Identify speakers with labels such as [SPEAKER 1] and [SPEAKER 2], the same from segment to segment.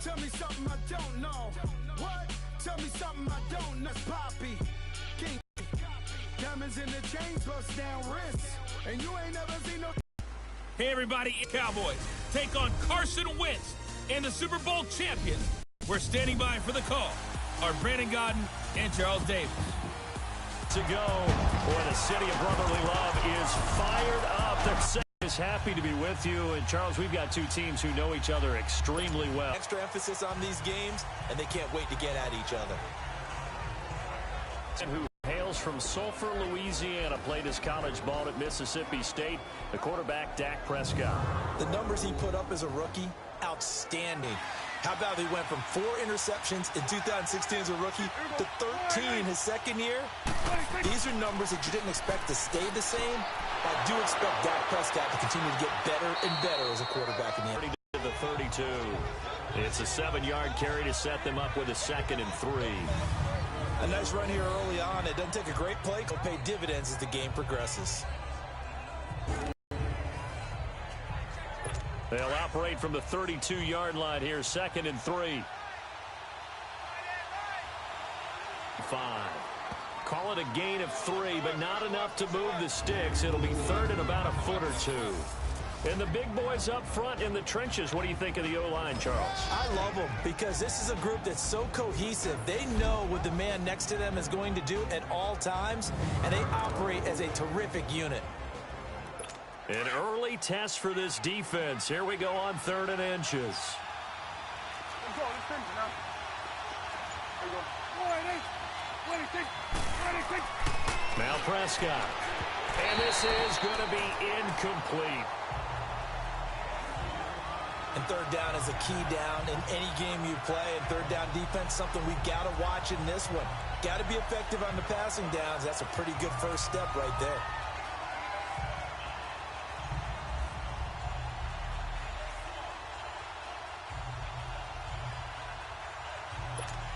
[SPEAKER 1] Tell me something I don't know. What? Tell me something I don't know. That's Poppy. King. Diamonds in the chains, bust down wrists. And you ain't never seen no...
[SPEAKER 2] Hey, everybody. Cowboys take on Carson Wentz and the Super Bowl champions. We're standing by for the call. Are Brandon Godden and Charles Davis.
[SPEAKER 3] To go. Boy, the city of brotherly love is fired up. They're is happy to be with you. And, Charles, we've got two teams who know each other extremely well.
[SPEAKER 4] Extra emphasis on these games, and they can't wait to get at each other.
[SPEAKER 3] And who hails from Sulphur, Louisiana, played his college ball at Mississippi State, the quarterback, Dak Prescott.
[SPEAKER 4] The numbers he put up as a rookie, outstanding. How about he went from 4 interceptions in 2016 as a rookie to 13 his second year? These are numbers that you didn't expect to stay the same. I do expect Dak Prescott to continue to get better and better as a quarterback in the end.
[SPEAKER 3] To the 32. It's a 7-yard carry to set them up with a 2nd and 3.
[SPEAKER 4] A nice run here early on. It doesn't take a great play. It'll pay dividends as the game progresses.
[SPEAKER 3] They'll operate from the 32-yard line here, 2nd and 3. 5. Call it a gain of 3, but not enough to move the sticks. It'll be 3rd and about a foot or 2. And the big boys up front in the trenches. What do you think of the O-line, Charles?
[SPEAKER 4] I love them because this is a group that's so cohesive. They know what the man next to them is going to do at all times, and they operate as a terrific unit.
[SPEAKER 3] An early test for this defense. Here we go on 3rd and inches. Now Prescott. And this is going to be incomplete.
[SPEAKER 4] And 3rd down is a key down in any game you play. And 3rd down defense, something we've got to watch in this one. Got to be effective on the passing downs. That's a pretty good first step right there.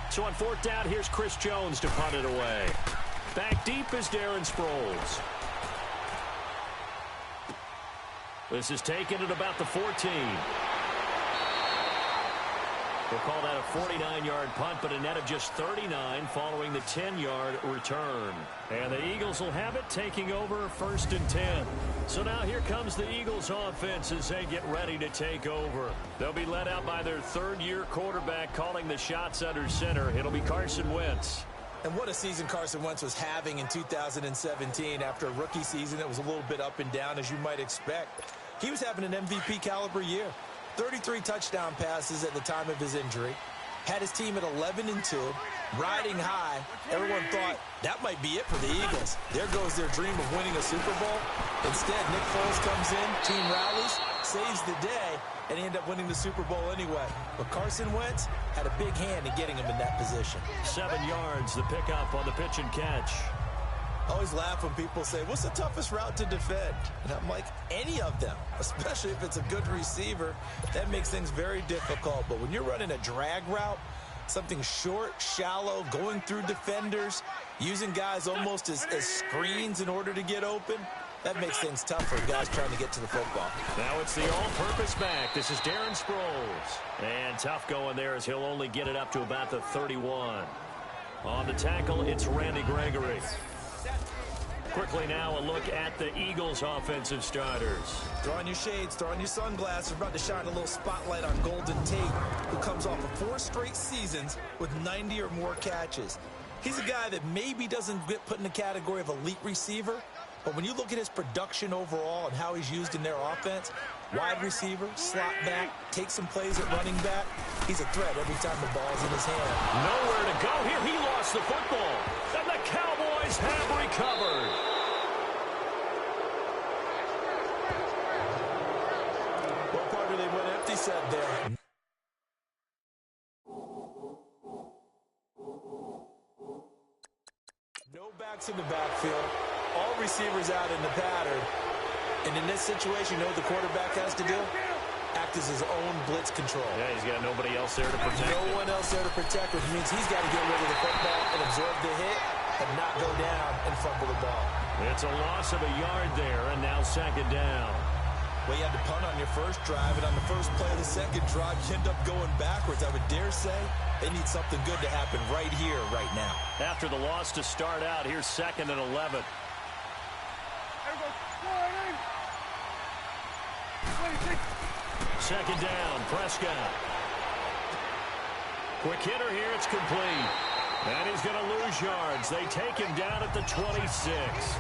[SPEAKER 3] So on 4th down, here's Chris Jones to punt it away. Back deep is Darren Sproles. This is taken at about the 14. We'll call that a 49-yard punt, but a net of just 39 following the 10-yard return. And the Eagles will have it, taking over 1st and 10. So now here comes the Eagles offense as they get ready to take over. They'll be led out by their 3rd-year quarterback calling the shots under center. It'll be Carson Wentz.
[SPEAKER 4] And what a season Carson Wentz was having in 2017 after a rookie season that was a little bit up and down, as you might expect. He was having an MVP caliber year. 33 touchdown passes at the time of his injury. Had his team at 11-2, riding high. Everyone thought that might be it for the Eagles. There goes their dream of winning a Super Bowl. Instead, Nick Foles comes in, team rallies, saves the day, and he ended up winning the Super Bowl anyway. But Carson Wentz had a big hand in getting him in that position.
[SPEAKER 3] 7 yards, the pickup on the pitch and catch.
[SPEAKER 4] I always laugh when people say, what's the toughest route to defend? And I'm like, any of them, especially if it's a good receiver. That makes things very difficult. But when you're running a drag route, something short, shallow, going through defenders, using guys almost as screens in order to get open, that makes things tough for guys trying to get to the football.
[SPEAKER 3] Now it's the all-purpose back. This is Darren Sproles. And tough going there as he'll only get it up to about the 31. On the tackle, it's Randy Gregory. Quickly now, a look at the Eagles' offensive starters.
[SPEAKER 4] Throw on your shades, throw on your sunglasses. We're about to shine a little spotlight on Golden Tate, who comes off of 4 straight seasons with 90 or more catches. He's a guy that maybe doesn't get put in the category of elite receiver, but when you look at his production overall and how he's used in their offense, wide receiver, slot back, take some plays at running back, he's a threat every time the ball's in his hand.
[SPEAKER 3] Nowhere to go here. He lost the football. And the Cowboys have recovered.
[SPEAKER 4] What part do they went empty set there? No backs in the backfield. All receivers out in the pattern. And in this situation, you know what the quarterback has to do? Act as his own blitz control.
[SPEAKER 3] Yeah, he's got nobody else there to protect him.
[SPEAKER 4] No one else there to protect, which means he's got to get rid of the football and absorb the hit and not go down and fumble the ball.
[SPEAKER 3] It's a loss of a yard there, and now 2nd down.
[SPEAKER 4] Well, you had to punt on your first drive, and on the first play of the second drive, you end up going backwards. I would dare say they need something good to happen right here, right now.
[SPEAKER 3] After the loss to start out, here's 2nd and 11. Second down, Prescott. Quick hitter here, it's complete. And he's going to lose yards. They take him down at the 26.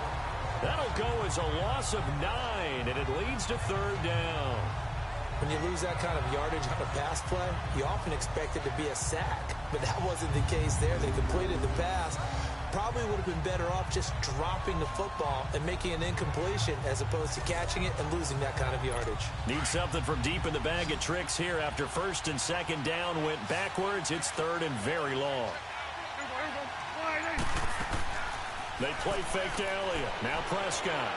[SPEAKER 3] That'll go as a loss of 9, and it leads to 3rd down.
[SPEAKER 4] When you lose that kind of yardage on a pass play, you often expect it to be a sack. But that wasn't the case there. They completed the pass. Probably would have been better off just dropping the football and making an incompletion as opposed to catching it and losing that kind of yardage.
[SPEAKER 3] Need something from deep in the bag of tricks here. After 1st and 2nd down went backwards, it's 3rd and very long. They play fake to Elliott. Now Prescott.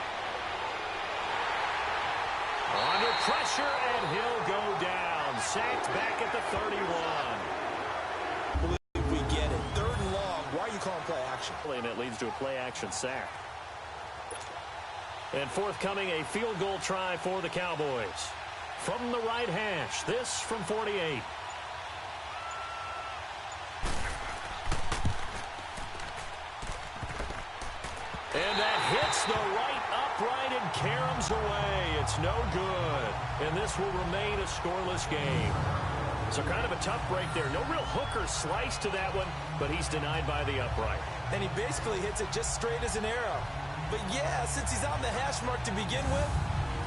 [SPEAKER 3] Under pressure, and he'll go down. Sacked back at the 31.
[SPEAKER 4] We get it. 3rd and long. Why are you calling play action?
[SPEAKER 3] And it leads to a play-action sack. And forthcoming, a field goal try for the Cowboys. From the right hash, this from 48. And that hits the right upright and caroms away. It's no good. And this will remain a scoreless game. So kind of a tough break there. No real hooker slice to that one, but he's denied by the upright.
[SPEAKER 4] And he basically hits it just straight as an arrow. But yeah, since he's on the hash mark to begin with,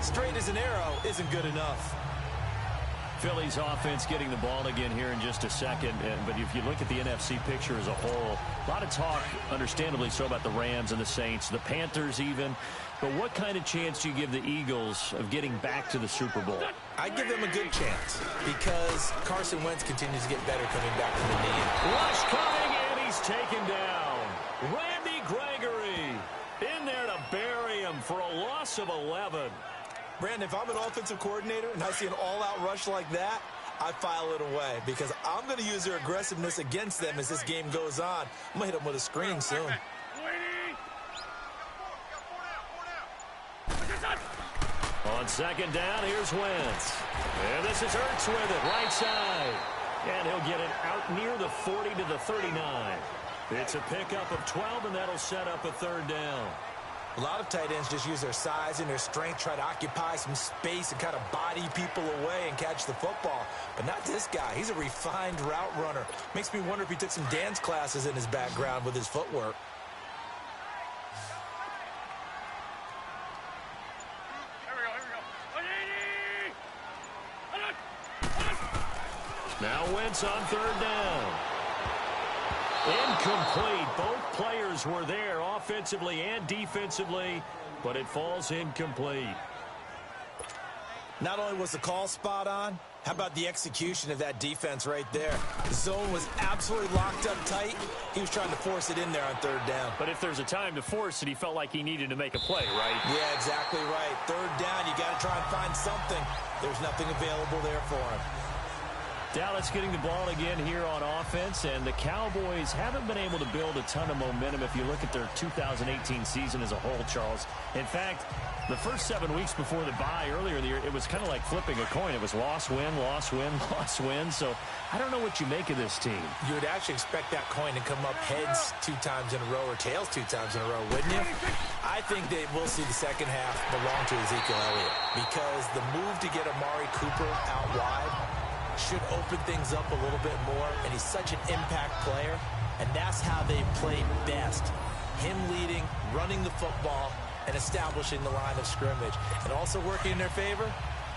[SPEAKER 4] straight as an arrow isn't good enough.
[SPEAKER 3] Philly's offense getting the ball again here in just a second. But if you look at the NFC picture as a whole, a lot of talk, understandably so, about the Rams and the Saints, the Panthers even. But what kind of chance do you give the Eagles of getting back to the Super Bowl?
[SPEAKER 4] I give them a good chance because Carson Wentz continues to get better coming back from the knee.
[SPEAKER 3] Rush coming, and he's taken down. Randy Gregory in there to bury him for a loss of 11.
[SPEAKER 4] Brandon, if I'm an offensive coordinator and I see an all-out rush like that, I file it away because I'm going to use their aggressiveness against them as this game goes on. I'm going to hit them with a screen soon.
[SPEAKER 3] On 2nd down, here's Wentz. And this is Ertz with it, right side. And he'll get it out near the 40 to the 39. It's a pickup of 12, and that'll set up a 3rd down.
[SPEAKER 4] A lot of tight ends just use their size and their strength, try to occupy some space and kind of body people away and catch the football. But not this guy. He's a refined route runner. Makes me wonder if he took some dance classes in his background with his footwork.
[SPEAKER 3] Now Wentz on 3rd down. Incomplete. Both players were there offensively and defensively, but it falls incomplete.
[SPEAKER 4] Not only was the call spot on, how about the execution of that defense right there? The zone was absolutely locked up tight. He was trying to force it in there on 3rd down.
[SPEAKER 3] But if there's a time to force it, he felt like he needed to make a play, right?
[SPEAKER 4] Yeah, exactly right. 3rd down, you got to try and find something. There's nothing available there for him.
[SPEAKER 3] Dallas getting the ball again here on offense, and the Cowboys haven't been able to build a ton of momentum if you look at their 2018 season as a whole, Charles. In fact, the first 7 weeks before the bye earlier in the year, it was kind of like flipping a coin. It was loss, win, loss, win, loss, win. So I don't know what you make of this team.
[SPEAKER 4] You would actually expect that coin to come up heads 2 times in a row or tails 2 times in a row, wouldn't you? I think that we'll see the second half belong to Ezekiel Elliott because the move to get Amari Cooper out wide should open things up a little bit more, and he's such an impact player, and that's how they play best. Him leading, running the football, and establishing the line of scrimmage. And also working in their favor,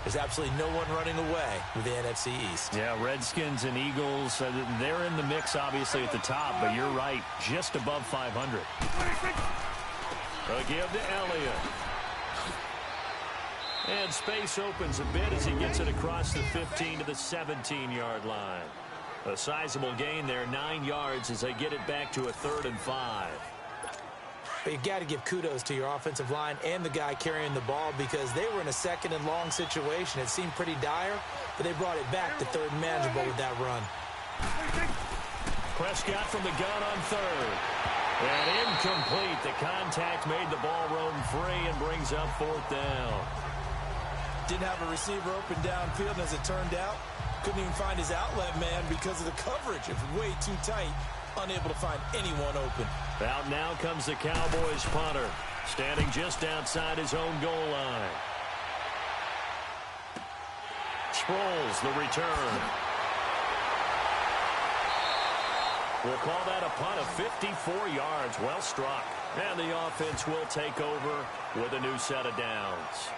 [SPEAKER 4] there's absolutely no one running away with the NFC East.
[SPEAKER 3] Yeah, Redskins and Eagles, they're in the mix obviously at the top, but you're right, just above 500. A give to Elliott. And space opens a bit as he gets it across the 15 to the 17-yard line. A sizable gain there, 9 yards as they get it back to a 3rd and 5.
[SPEAKER 4] But you got to give kudos to your offensive line and the guy carrying the ball because they were in a 2nd and long situation. It seemed pretty dire, but they brought it back to 3rd and manageable with that run.
[SPEAKER 3] Prescott from the gun on 3rd. And incomplete. The contact made the ball roam free and brings up 4th down.
[SPEAKER 4] Didn't have a receiver open downfield, and as it turned out, couldn't even find his outlet man because of the coverage. It was way too tight, unable to find anyone open.
[SPEAKER 3] Out now comes the Cowboys punter, standing just outside his own goal line. Sproles, the return. We'll call that a punt of 54 yards. Well struck. And the offense will take over with a new set of downs.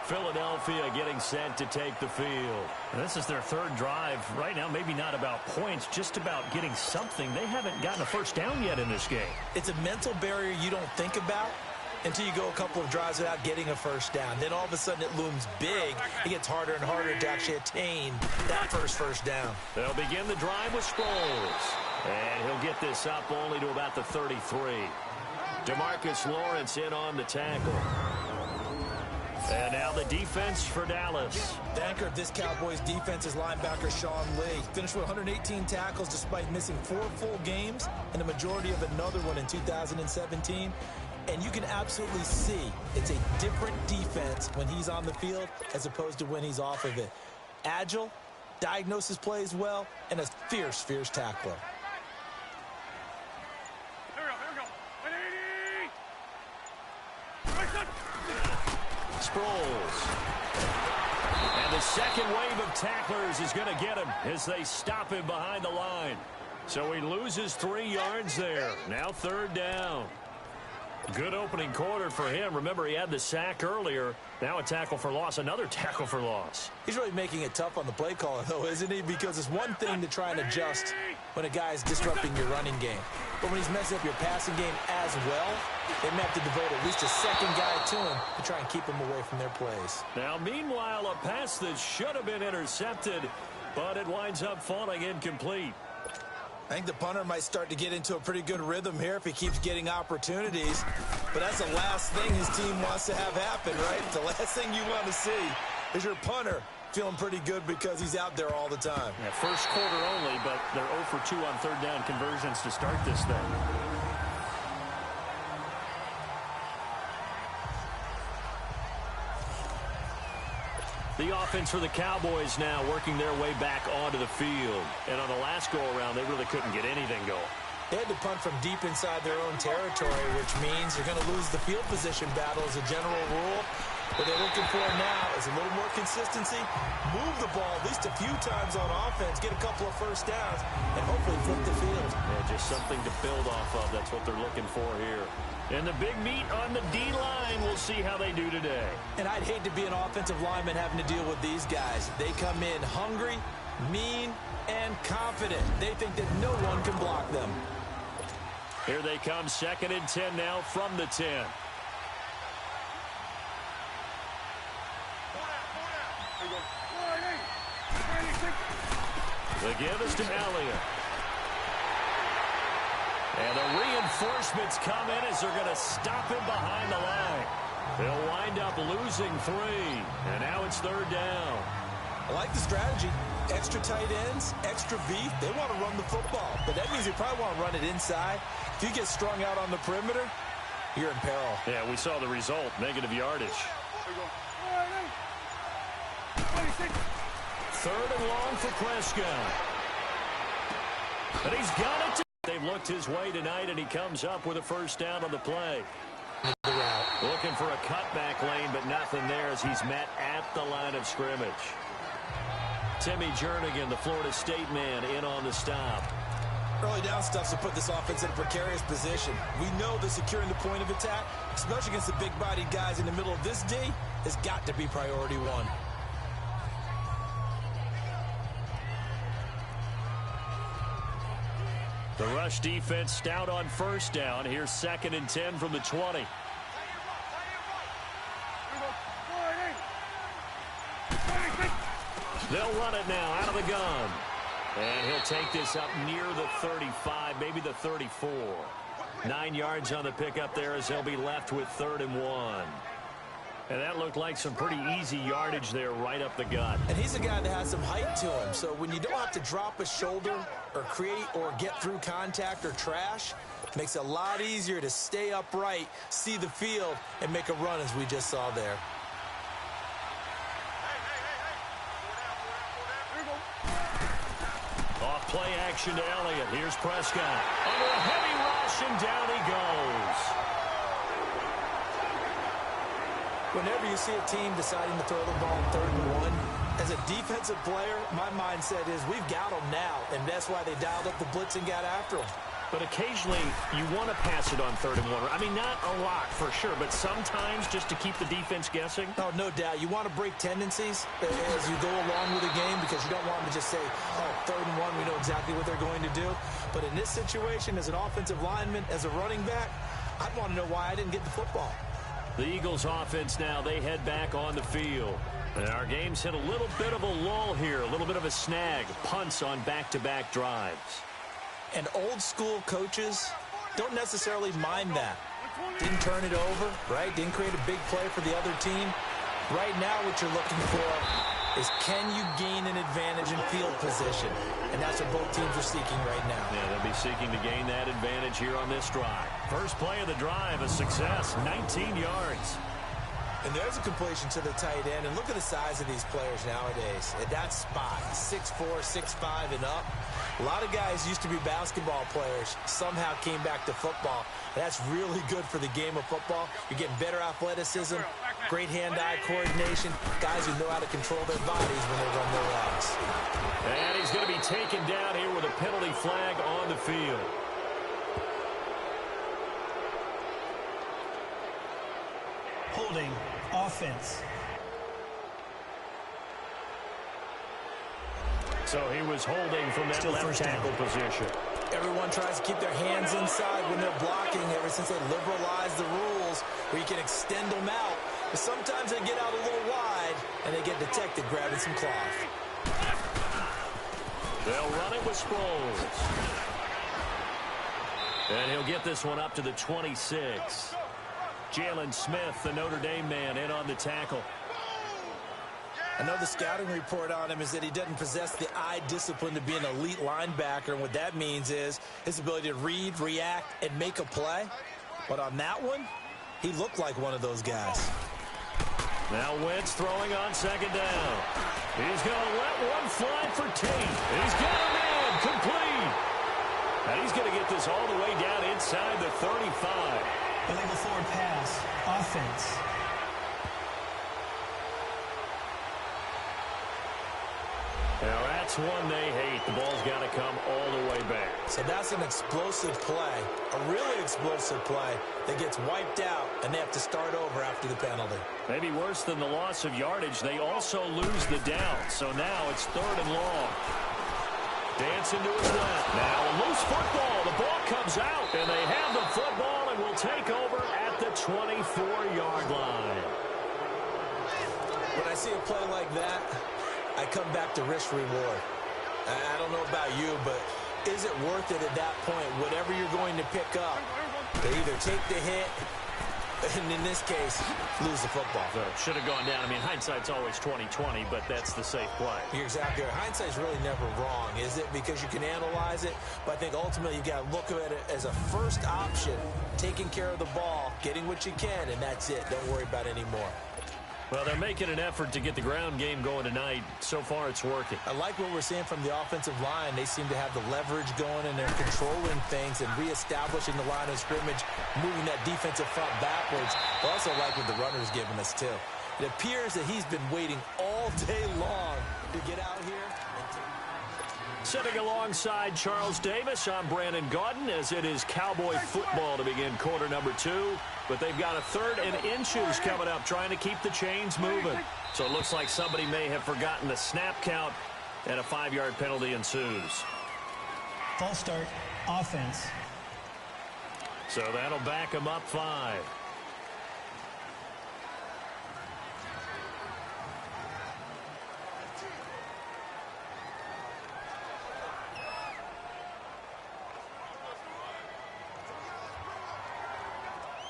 [SPEAKER 3] Philadelphia getting set to take the field.
[SPEAKER 5] And this is their third drive. Right now, maybe not about points, just about getting something. They haven't gotten a first down yet in this game.
[SPEAKER 4] It's a mental barrier you don't think about until you go a couple of drives without getting a first down. Then all of a sudden it looms big. It gets harder and harder to actually attain that first down.
[SPEAKER 3] They'll begin the drive with Sproles. And he'll get this up only to about the 33. DeMarcus Lawrence in on the tackle. And now the defense for Dallas.
[SPEAKER 4] The anchor of this Cowboys defense is linebacker Sean Lee. Finished with 118 tackles despite missing 4 full games and the majority of another one in 2017. And you can absolutely see it's a different defense when he's on the field as opposed to when he's off of it. Agile, diagnoses plays well, and a fierce, fierce tackler.
[SPEAKER 3] Sproles. And the second wave of tacklers is going to get him as they stop him behind the line. So he loses 3 yards there. Now third down. Good opening quarter for him. Remember, he had the sack earlier. Now a tackle for loss, another tackle for loss.
[SPEAKER 4] He's really making it tough on the play caller, though, isn't he? Because it's one thing to try and adjust when a guy is disrupting your running game. But when he's messing up your passing game as well, they may have to devote at least a second guy to him to try and keep him away from their plays.
[SPEAKER 3] Now, meanwhile, a pass that should have been intercepted, but it winds up falling incomplete.
[SPEAKER 4] I think the punter might start to get into a pretty good rhythm here if he keeps getting opportunities. But that's the last thing his team wants to have happen, right? The last thing you want to see is your punter feeling pretty good because he's out there all the time.
[SPEAKER 5] Yeah, first quarter only, but they're 0 for 2 on third down conversions to start this thing.
[SPEAKER 3] The offense for the Cowboys now working their way back onto the field. And on the last go-around, they really couldn't get anything going.
[SPEAKER 4] They had to punt from deep inside their own territory, which means you're going to lose the field position battle as a general rule. What they're looking for now is a little more consistency, move the ball at least a few times on offense, get a couple of first downs, and hopefully flip the field.
[SPEAKER 3] Yeah, just something to build off of. That's what they're looking for here. And the big meat on the D-line, we'll see how they do today.
[SPEAKER 4] And I'd hate to be an offensive lineman having to deal with these guys. They come in hungry, mean, and confident. They think that no one can block them.
[SPEAKER 3] Here they come, 2nd and 10 now from the 10. The give is to Elliott. And the reinforcements come in as they're going to stop him behind the line. They'll wind up losing 3. And now it's third down.
[SPEAKER 4] I like the strategy. Extra tight ends, extra beef. They want to run the football. But that means they probably want to run it inside. If you get strung out on the perimeter, you're in peril.
[SPEAKER 5] Yeah, we saw the result. Negative yardage.
[SPEAKER 3] 3rd and long for Prescott. And he's got it. They've looked his way tonight, and he comes up with a first down on the play. Looking for a cutback lane, but nothing there as he's met at the line of scrimmage. Timmy Jernigan, the Florida State man, in on the stop.
[SPEAKER 4] Early down stuff to put this offense in a precarious position. We know that securing the point of attack, especially against the big-bodied guys in the middle of this D, has got to be priority 1.
[SPEAKER 3] The rush defense stout on first down. Here's 2nd and 10 from the 20. They'll run it now out of the gun. And he'll take this up near the 35, maybe the 34. 9 yards on the pickup there as they'll be left with 3rd and 1. And that looked like some pretty easy yardage there right up the gut.
[SPEAKER 4] And he's a guy that has some height to him. So when you don't have to drop a shoulder or create or get through contact or trash, it makes it a lot easier to stay upright, see the field, and make a run as we just saw there.
[SPEAKER 3] Play action to Elliott. Here's Prescott. Under a heavy rush, and down he goes.
[SPEAKER 4] Whenever you see a team deciding to throw the ball on 3rd and 1, as a defensive player, my mindset is we've got them now, and that's why they dialed up the blitz and got after them.
[SPEAKER 3] But occasionally, you want to pass it on 3rd and 1. I mean, not a lot for sure, but sometimes just to keep the defense guessing.
[SPEAKER 4] Oh, no doubt. You want to break tendencies as you go along with the game because you don't want them to just say, oh, 3rd and 1, we know exactly what they're going to do. But in this situation, as an offensive lineman, as a running back, I'd want to know why I didn't get the football.
[SPEAKER 3] The Eagles offense now, they head back on the field. And our game's hit a little bit of a lull here, a little bit of a snag. Punts on back-to-back drives.
[SPEAKER 4] And old-school coaches don't necessarily mind that. Didn't turn it over, right? Didn't create a big play for the other team. Right now what you're looking for is can you gain an advantage in field position? And that's what both teams are seeking right now.
[SPEAKER 3] Yeah, they'll be seeking to gain that advantage here on this drive. First play of the drive, a success, 19 yards.
[SPEAKER 4] And there's a completion to the tight end. And look at the size of these players nowadays. At that spot, 6'4", 6'5", and up. A lot of guys used to be basketball players, somehow came back to football. And that's really good for the game of football. You're getting better athleticism, great hand-eye coordination, guys who know how to control their bodies when they run their routes.
[SPEAKER 3] And he's going to be taken down here with a penalty flag on the field.
[SPEAKER 6] Holding offense.
[SPEAKER 3] So he was holding from that left tackle position.
[SPEAKER 4] Everyone tries to keep their hands inside when they're blocking ever since they liberalized the rules where you can extend them out. But sometimes they get out a little wide and they get detected grabbing some cloth.
[SPEAKER 3] They'll run it with Sproles. And he'll get this one up to the 26. Jalen Smith, the Notre Dame man, in on the tackle.
[SPEAKER 4] I know the scouting report on him is that he doesn't possess the eye discipline to be an elite linebacker, and what that means is his ability to read, react, and make a play. But on that one, he looked like one of those guys.
[SPEAKER 3] Now Wentz throwing on 2nd down. He's going to let one fly for Tate. He's got him in, complete. And he's going to get this all the way down inside the 35.
[SPEAKER 6] Illegal forward pass. Offense.
[SPEAKER 3] Now that's one they hate. The ball's got to come all the way back.
[SPEAKER 4] So that's an explosive play, a really explosive play that gets wiped out, and they have to start over after the penalty.
[SPEAKER 3] Maybe worse than the loss of yardage, they also lose the down. So now it's 3rd and long. Dancing to his left. Now a loose football. The ball comes out, and they have the football and will take over at the 24-yard line.
[SPEAKER 4] When I see a play like that, I come back to risk-reward. I don't know about you, but is it worth it at that point? Whatever you're going to pick up, they either take the hit, and in this case, lose the football.
[SPEAKER 3] So should have gone down. I mean, hindsight's always 20/20, but that's the safe play.
[SPEAKER 4] You're exactly right. Hindsight's really never wrong, is it? Because you can analyze it, but I think ultimately you got to look at it as a first option, taking care of the ball, getting what you can, and that's it. Don't worry about any more.
[SPEAKER 3] Well, they're making an effort to get the ground game going tonight. So far, it's working.
[SPEAKER 4] I like what we're seeing from the offensive line. They seem to have the leverage going, and they're controlling things and reestablishing the line of scrimmage, moving that defensive front backwards. I also like what the runner's giving us, too. It appears that he's been waiting all day long to get out here.
[SPEAKER 3] Sitting alongside Charles Davis, I'm Brandon Gaudin, as it is Cowboy football to begin quarter number 2. But they've got a 3rd and inches coming up, trying to keep the chains moving. So it looks like somebody may have forgotten the snap count, and a 5-yard penalty ensues.
[SPEAKER 6] False start. Offense.
[SPEAKER 3] So that'll back them up 5.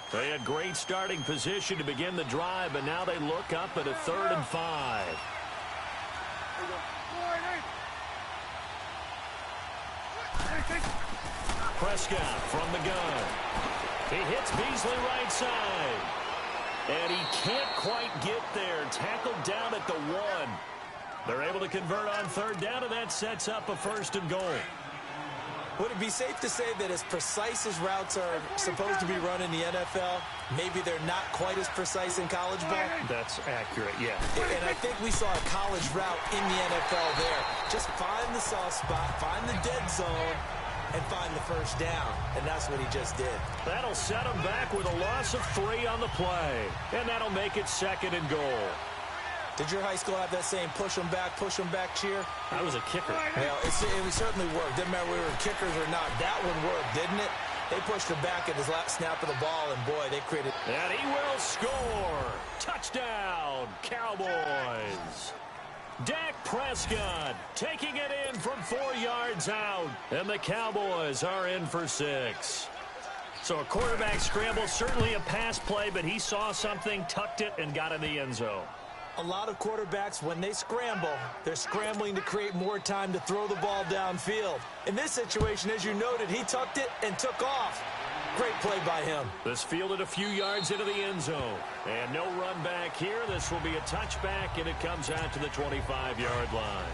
[SPEAKER 3] They had great starting position to begin the drive, but now they look up at a 3rd and 5. Prescott from the gun. He hits Beasley right side. And he can't quite get there. Tackled down at the 1.
[SPEAKER 5] They're able to convert on third down, and that sets up a 1st and goal.
[SPEAKER 4] Would it be safe to say that as precise as routes are supposed to be run in the NFL, maybe they're not quite as precise in college ball?
[SPEAKER 5] That's accurate, yeah.
[SPEAKER 4] And I think we saw a college route in the NFL there. Just find the soft spot, find the dead zone, and find the 1st down. And that's what he just did.
[SPEAKER 5] That'll set him back with a loss of 3 on the play. And that'll make it 2nd and goal.
[SPEAKER 4] Did your high school have that same push them back cheer?
[SPEAKER 5] I was a kicker.
[SPEAKER 4] Well, it certainly worked. Didn't matter whether we were kickers or not. That one worked, didn't it? They pushed him back at his last snap of the ball, and boy, they created...
[SPEAKER 5] And he will score. Touchdown, Cowboys. Dak Prescott taking it in from 4 yards out. And the Cowboys are in for 6. So a quarterback scramble, certainly a pass play, but he saw something, tucked it, and got in the end zone.
[SPEAKER 4] A lot of quarterbacks, when they scramble, they're scrambling to create more time to throw the ball downfield. In this situation, as you noted, he tucked it and took off. Great play by him.
[SPEAKER 5] This fielded a few yards into the end zone. And no run back here. This will be a touchback, and it comes out to the 25-yard line.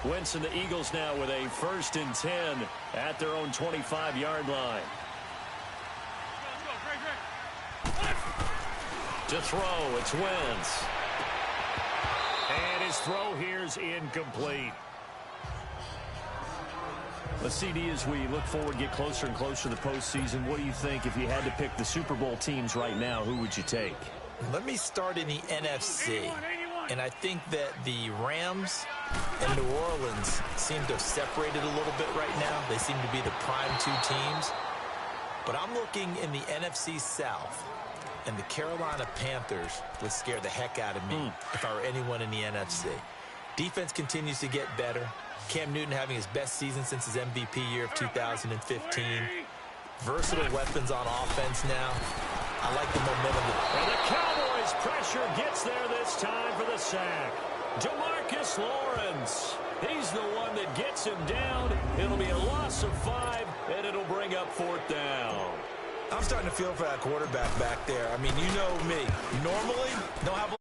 [SPEAKER 5] Wentz and the Eagles now with a 1st and 10 at their own 25-yard line. To throw, it's Wentz. And his throw here's incomplete. Let's see, as we look forward, get closer and closer to the postseason, what do you think if you had to pick the Super Bowl teams right now, who would you take?
[SPEAKER 4] Let me start in the NFC. And I think that the Rams and New Orleans seem to have separated a little bit right now. They seem to be the prime 2 teams. But I'm looking in the NFC South. And the Carolina Panthers would scare the heck out of me if I were anyone in the NFC. Defense continues to get better. Cam Newton having his best season since his MVP year of 2015. Versatile weapons on offense now. I like the momentum.
[SPEAKER 5] And the Cowboys' pressure gets there this time for the sack. DeMarcus Lawrence. He's the one that gets him down. It'll be a loss of 5, and it'll bring up 4th down.
[SPEAKER 4] I'm starting to feel for that quarterback back there. I mean, you know me. Normally, don't have